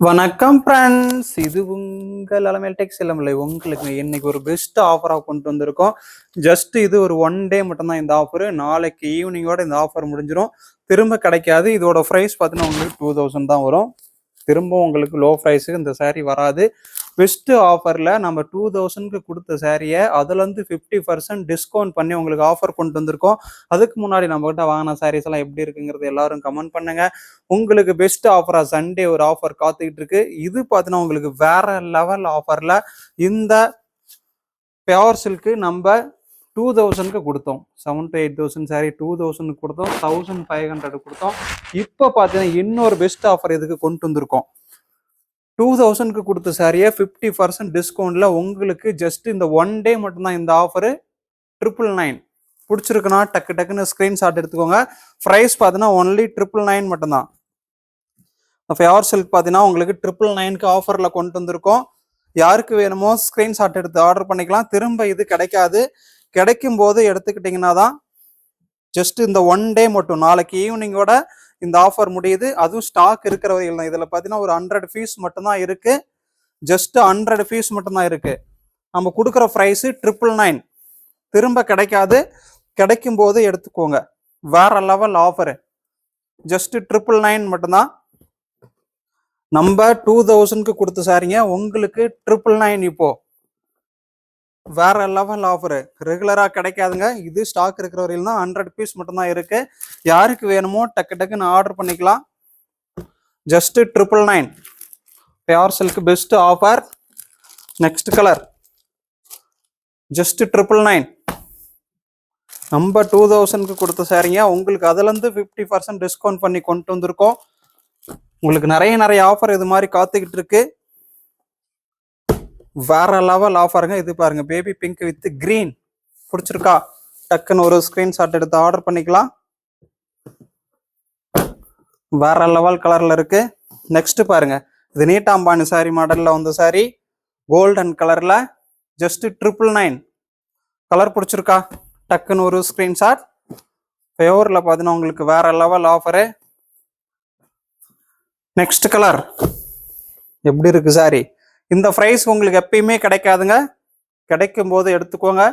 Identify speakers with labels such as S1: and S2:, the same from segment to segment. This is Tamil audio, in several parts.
S1: வணக்கம் ஃப்ரெண்ட்ஸ், இது உங்கள் அலமேல் டெக்ஸ் இல்லை. உங்களுக்கு இன்னைக்கு ஒரு பெஸ்ட் ஆஃபராக கொண்டு வந்திருக்கோம். ஜஸ்ட் இது ஒரு 1 டே மட்டும்தான் இந்த ஆஃபரு. நாளைக்கு ஈவினிங்கோட இந்த ஆஃபர் முடிஞ்சிடும். திரும்ப கிடைக்காது. இதோட ப்ரைஸ் பார்த்தீங்கன்னா உங்களுக்கு 2000 தான் வரும். திரும்ப உங்களுக்கு லோ ப்ரைஸுக்கு இந்த சாரீ வராது. பெஸ்ட் ஆஃபரில் நம்ம 2000க்கு கொடுத்த சாரியை அதுலேருந்து 50% டிஸ்கவுண்ட் பண்ணி உங்களுக்கு ஆஃபர் கொண்டு வந்திருக்கோம். அதுக்கு முன்னாடி நம்மகிட்ட வாங்கின சாரீஸ் எல்லாம் எப்படி இருக்குங்கிறது எல்லாரும் கமெண்ட் பண்ணுங்க. உங்களுக்கு பெஸ்ட் ஆஃபராக சண்டே ஒரு ஆஃபர் காத்துக்கிட்டு இருக்கு. இது பார்த்தீங்கன்னா உங்களுக்கு வேற லெவல் ஆஃபரில் இந்த பியோர் சில்க்கு நம்ம 2000க்கு கொடுத்தோம். 7 to 8000 சாரி 2000 கொடுத்தோம். 1500 கொடுத்தோம். இப்போ பார்த்தீங்கன்னா இன்னொரு பெஸ்ட் ஆஃபர் இதுக்கு கொண்டு வந்திருக்கோம். 2000க்கு கொடுத்த சாரியை 50% டிஸ்கவுண்ட்ல உங்களுக்கு ஜஸ்ட் இந்த 1 டே மட்டும்தான் இந்த ஆஃபரு. 999 பிடிச்சிருக்குன்னா டக்குன்னு ஸ்கிரீன்ஷாட் எடுத்துக்கோங்க. ப்ரைஸ் பார்த்தீங்கன்னா ஒன்லி 999 மட்டும்தான். பியோர் சில்க் பார்த்தீங்கன்னா உங்களுக்கு 999க்கு ஆஃபரில் கொண்டு வந்திருக்கோம். யாருக்கு வேணுமோ ஸ்கிரீன்ஷாட் எடுத்து ஆர்டர் பண்ணிக்கலாம். திரும்ப இது கிடைக்காது. கிடைக்கும் போது எடுத்துக்கிட்டிங்கன்னா தான் ஜஸ்ட் இந்த 1 டே மட்டும். நாளைக்கு ஈவினிங்கோட இந்த ஆஃபர் முடியுது. அதுவும் ஸ்டாக் இருக்கிற வரையில் தான். இதில் பார்த்தீங்கன்னா ஒரு 100 பீஸ் மட்டும்தான் இருக்கு. ஜஸ்ட் 100 பீஸ் மட்டும்தான் இருக்கு. நம்ம கொடுக்குற ப்ரைஸ் 999. திரும்ப கிடைக்காது. கிடைக்கும் போது எடுத்துக்கோங்க. வேற லெவல் ஆஃபரு. ஜஸ்ட் 999 மட்டும்தான். நம்ம 2000க்கு கொடுத்த சாரிங்க உங்களுக்கு 999 இப்போ வேற லெவல் ஆஃபரு. ரெகுலராக கிடைக்காதுங்க. இது ஸ்டாக் இருக்கிற வரையில் தான் 100 பீஸ் மட்டும்தான் இருக்கு. யாருக்கு வேணுமோ டக்குன்னு ஆர்டர் பண்ணிக்கலாம். Just 999 pure silk best offer. Next colour just 999. நம்ம 2000க்கு கொடுத்த சாரிங்க உங்களுக்கு அதுலேருந்து 50% டிஸ்கவுண்ட் பண்ணி கொண்டு வந்திருக்கோம். உங்களுக்கு நிறைய ஆஃபர் இது மாதிரி காத்துக்கிட்டு இருக்கு. வேற லெவல் ஆஃபருங்க. இது பாருங்க, பேபி பிங்க் வித் கிரீன். பிடிச்சிருக்கா? டக்குன்னு ஒரு ஸ்கிரீன்ஷாட் எடுத்து ஆர்டர் பண்ணிக்கலாம். வேற லெவல் கலர்ல இருக்கு. நெக்ஸ்ட் பாருங்க, இது நீட்டாம்பானி சாரி மாடல்ல வந்த சாரி, கோல்டன் கலர்ல. ஜஸ்ட் 999. கலர் பிடிச்சிருக்கா? டக்குன்னு ஒரு ஸ்கிரீன்ஷாட். பியோர்ல பார்த்தீங்கன்னா உங்களுக்கு வேற லெவல் ஆஃபரு. நெக்ஸ்ட் கலர் எப்படி இருக்கு சாரி? இந்த ப்ரைஸ் உங்களுக்கு எப்பயுமே கிடைக்காதுங்க. கிடைக்கும் போது எடுத்துக்கோங்க.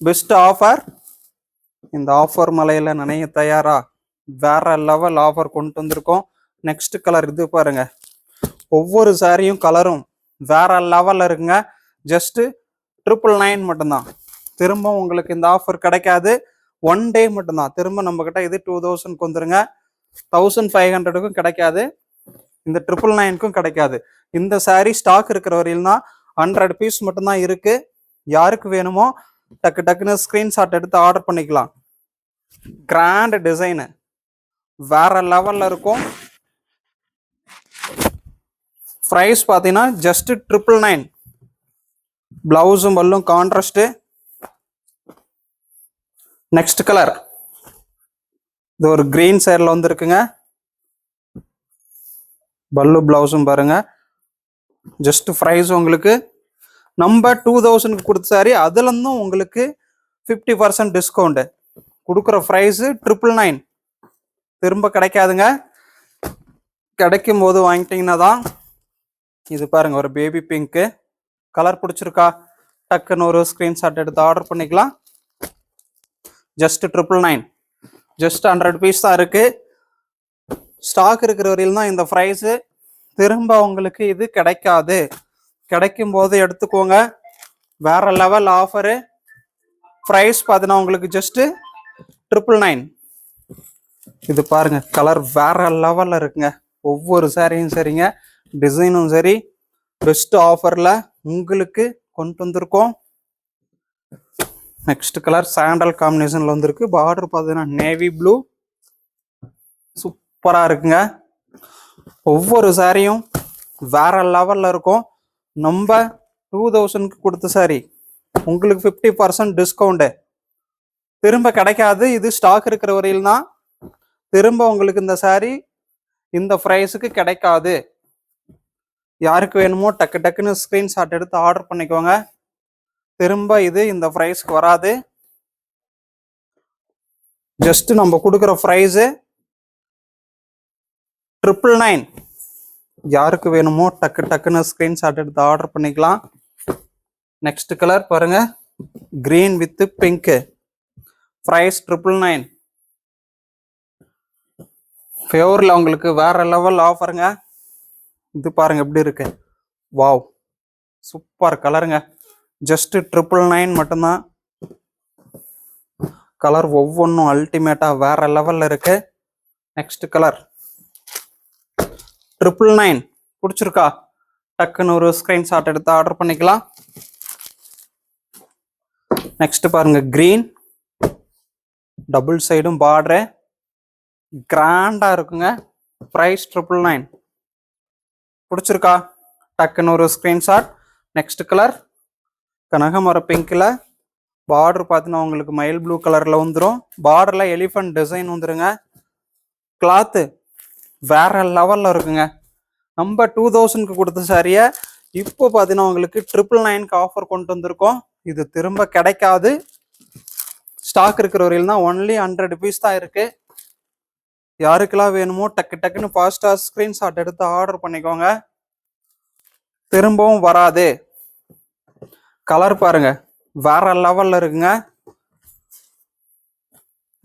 S1: Best offer. இந்த ஆஃபர் மலையில நினைய தயாரா? வேற லெவல் ஆஃபர் கொண்டு வந்திருக்கோம். நெக்ஸ்ட் கலர் இது பாருங்க. ஒவ்வொரு சாரியும் கலரும் வேற லெவல்ல இருக்குங்க. ஜஸ்ட் 999 மட்டும்தான். திரும்ப உங்களுக்கு இந்த ஆஃபர் கிடைக்காது. 1 டே மட்டும்தான். திரும்ப நம்ம கிட்ட இது 2000க்கு வந்துருங்க. 1500க்கும் கிடைக்காது. இந்த 999க்கும் கிடைக்காது. இந்த சாரி ஸ்டாக் இருக்கிற வரையில் தான் 100 பீஸ் மட்டும்தான் இருக்கு. யாருக்கு வேணுமோ டக்குன்னு ஸ்கிரீன்ஷாட் எடுத்து ஆர்டர் பண்ணிக்கலாம். கிராண்ட் டிசைனு வேற லெவல்ல இருக்கும். ப்ரைஸ் பார்த்தீங்கன்னா ஜஸ்ட் 999. பிளவுஸும் பல்லும் கான்ட்ராஸ்ட். நெக்ஸ்ட் கலர் இது ஒரு கிரீன் சைட்ல வந்துருக்குங்க. பல்லு பிளவுஸும் பாருங்க. ஜஸ்ட் ப்ரைஸ் உங்களுக்கு நம்ம 2000க்கு கொடுத்த சாரி அதுல இருந்தும் உங்களுக்கு 50% டிஸ்கவுண்ட். கொடுக்குற ப்ரைஸ் 999. திரும்ப கிடைக்காதுங்க. கிடைக்கும் போது வாங்கிட்டீங்கன்னா தான். இது பாருங்க, ஒரு பேபி பிங்க்கு. கலர் பிடிச்சிருக்கா? டக்குன்னு ஒரு ஸ்கிரீன்ஷாட் எடுத்து ஆர்டர் பண்ணிக்கலாம். ஜஸ்ட் 999. ஜஸ்ட் 100 பீஸ் தான் இருக்கு. ஸ்டாக் இருக்கிற வரையில் தான் இந்த ப்ரைஸு. திரும்ப உங்களுக்கு இது கிடைக்காது. கிடைக்கும் போது எடுத்துக்கோங்க. வேற லெவல் ஆஃபரு. ப்ரைஸ் பார்த்தீங்கன்னா உங்களுக்கு ஜஸ்ட் 999. இது பாருங்க, கலர் வேற லெவல்ல இருக்குங்க. ஒவ்வொரு சாரியும் சரிங்க, டிசைனும் சரி. பெஸ்ட் ஆஃபர்ல உங்களுக்கு கொண்டு வந்திருக்கோம். நெக்ஸ்ட் கலர் சாண்டல் காம்பினேஷன்ல வந்திருக்கு. பார்டர் பார்த்தீங்கன்னா நேவி ப்ளூ. சூப்பரா இருக்குங்க. ஒவ்வொரு சாரியும் வேற லெவல்ல இருக்கும். நம்ம 2000க்கு கொடுத்த சாரி உங்களுக்கு 50% டிஸ்கவுண்ட். திரும்ப கிடைக்காது. இது ஸ்டாக் இருக்கிற வரையில் தான். திரும்ப உங்களுக்கு இந்த சாரி இந்த ப்ரைஸுக்கு கிடைக்காது. யாருக்கு வேணுமோ டக்குன்னு ஸ்கிரீன்ஷாட் எடுத்து ஆர்டர் பண்ணிக்கோங்க. திரும்ப இது இந்த ப்ரைஸ்க்கு வராது. ஜஸ்ட் நம்ம கொடுக்குற ப்ரைஸு 999. யாருக்கு வேணுமோ டக்குன்னு ஸ்கிரீன்ஷாட் எடுத்து ஆர்டர் பண்ணிக்கலாம். நெக்ஸ்ட் கலர் பாருங்க, கிரீன் வித் பிங்க். பிரைஸ் 999. ஃபேவரில் உங்களுக்கு வேற லெவல் ஆஃபருங்க. இது பாருங்க எப்படி இருக்கு, வாவ் சூப்பர் கலருங்க. ஜஸ்ட் 999 மட்டும்தான். கலர் ஒவ்வொன்றும் அல்டிமேட்டா வேற லெவல்ல இருக்கு. நெக்ஸ்ட் கலர் 999 பிடிச்சிருக்கா? டக்குன்னு ஒரு ஸ்கிரீன்ஷாட் எடுத்து ஆர்டர் பண்ணிக்கலாம். நெக்ஸ்ட் பாருங்க, கிரீன் டபுள் சைடும் பார்டரு கிராண்டா இருக்குங்க. பிரைஸ் 999. பிடிச்சிருக்கா? டக்குன்னு ஒரு ஸ்கிரீன்ஷாட். நெக்ஸ்ட் கலர் கனகமர பிங்க்ல பார்டர் பார்த்தீங்கன்னா உங்களுக்கு மயில் ப்ளூ கலர்ல வந்துடும். பார்டர்ல எலிஃபண்ட் டிசைன் வந்துருங்க. கிளாத்து வேற லெவல்ல இருக்குங்க. நம்ம 2000க்கு கொடுத்த சாரிய இப்போ பார்த்தீங்கன்னா உங்களுக்கு 999க்கு ஆஃபர் கொண்டு வந்திருக்கோம். இது திரும்ப கிடைக்காது. ஸ்டாக் இருக்கிற வரையில் தான் ஒன்லி 100 பீஸ் தான் இருக்கு. யாருக்கெல்லாம் வேணுமோ டக்குன்னு ஃபாஸ்டா ஸ்கிரீன்ஷாட் எடுத்து ஆர்டர் பண்ணிக்கோங்க. திரும்பவும் வராது. கலர் பாருங்க வேற லெவல்ல இருக்குங்க.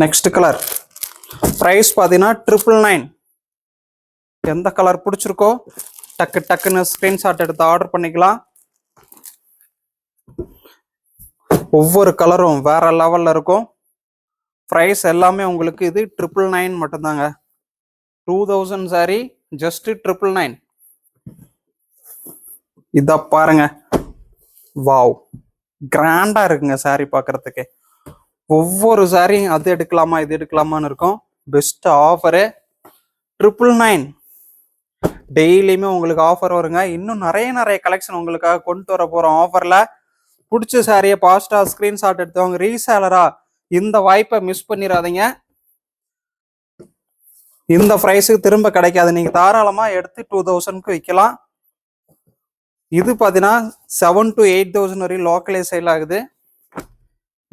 S1: நெக்ஸ்ட் கலர் பிரைஸ் பார்த்தீங்கன்னா 999. எந்த கலர் பிடிச்சிருக்கோ டக்குன்னு ஸ்கிரீன்ஷாட் எடுத்து ஆர்டர் பண்ணிக்கலாம். ஒவ்வொரு கலரும் வேற லெவல்ல இருக்கும். பிரைஸ் எல்லாமே உங்களுக்கு இது 999 மட்டும்தாங்க. 2000 சாரி ஜஸ்ட் 999. இத பாருங்க, வாவ் கிராண்டா இருக்குங்க சாரி பார்க்கறதுக்கு. ஒவ்வொரு சாரி அது எடுக்கலாமா இது எடுக்கலாமான்னு இருக்கும். Best offer 999. டெய்லியுமே உங்களுக்கு ஆஃபர் வருங்க. இன்னும் நிறைய கலெக்ஷன் உங்களுக்காக கொண்டு வர போறோம் ஆஃபர்ல. பிடிச்ச சாரியை பாஸ்டா ஸ்கிரீன்ஷாட் எடுத்தவங்க ரீசேலரா இந்த வாய்ப்பை மிஸ் பண்ணிடாதீங்க. இந்த பிரைஸுக்கு திரும்ப கிடைக்காது. நீங்க தாராளமா எடுத்து 2000க்கு விற்கலாம். இது பார்த்தீங்கன்னா 7,000 to 8,000 வரையும் லோக்கலே சேல் ஆகுது.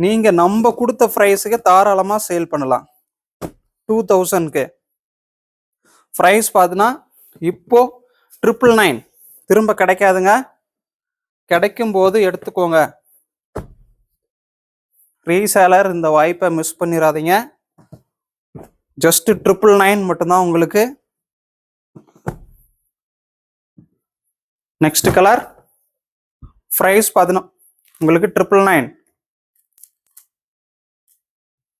S1: நீங்க நம்ம கொடுத்த பிரைஸுக்கு தாராளமா சேல் பண்ணலாம். 2000க்கு பிரைஸ் பார்த்தீங்கன்னா இப்போ 999 திரும்ப கிடைக்காதுங்க. கிடைக்கும் போது எடுத்துக்கோங்க. ரீசேலர் இந்த வாய்ப்பை மிஸ் பண்ணிடாதீங்க. ஜஸ்ட் 999 மட்டும்தான் உங்களுக்கு. நெக்ஸ்ட் கலர் பிரைஸ் பார்த்தீங்கன்னா உங்களுக்கு 999.